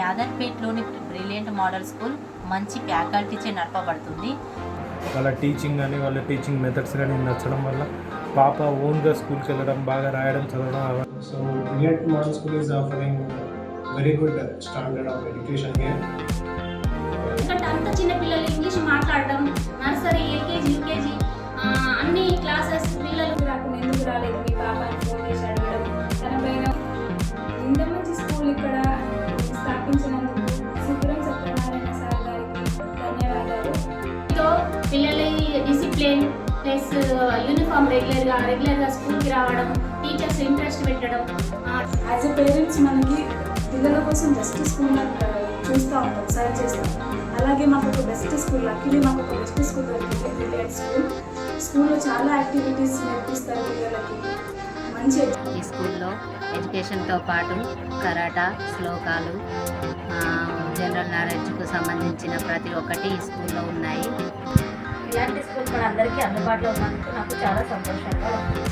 యాదర్పేట్లోని brilliant model school మంచి ఫ్యాకల్టీచే నడపబడుతుంది. వాళ్ళ టీచింగ్ కానీ వాళ్ళ టీచింగ్ మెథడ్స్ కానీ నచ్చడం వల్ల పాప ఓన్గా స్కూల్కి వెళ్ళడం, బాగా రాయడం, చదవడం. So Brilliant Model School is offering very good standard of education here. ఎందుకంటే అంత చిన్న పిల్లలు ఇంగ్లీష్ మాట్లాడడం, నర్సరీ, ఎల్కేజీ, యూకేజీ అన్ని క్లాసెస్ పిల్లలు రాకుండా ఎందుకు రాలేదు మీ పాప అని ఫోన్ చేసి అడగడం, తన పైన ఇంత మంచి స్కూల్ ఇక్కడ స్థాపించినందుకు సుబ్రం సత్యనారాయణ సార్ గారికి ధన్యవాదాలు. తో పిల్లల డిసిప్లిన్ ప్లస్ యూనిఫామ్ రెగ్యులర్గా స్కూల్కి రావడం, టీచర్స్ ఇంట్రెస్ట్ పెట్టడం. యాజ్ ఎ పేరెంట్స్ మనకి పిల్లల కోసం బెస్ట్ స్కూల్ చూస్తూ ఉంటాం, సర్చ్ చేస్తాం. అలాగే మాకు ఒక బెస్ట్ స్కూల్, లక్కీలీ మాకు ఒక బెస్ట్ స్కూల్ దొరికింది, బ్రిలియంట్ స్కూల్. స్కూల్లో చాలా యాక్టివిటీస్ నేర్పిస్తారు పిల్లలకి. మంచి ఈ స్కూల్లో ఎడ్యుకేషన్తో పాటు కరాటా, శ్లోకాలు, జనరల్ నాలెడ్జ్కు సంబంధించిన ప్రతి ఒక్కటి ఈ స్కూల్లో ఉన్నాయి. ఇలాంటి స్కూల్ మన అందరికీ అందుబాటులో ఉన్నందుకు నాకు చాలా సంతోషంగా ఉంది.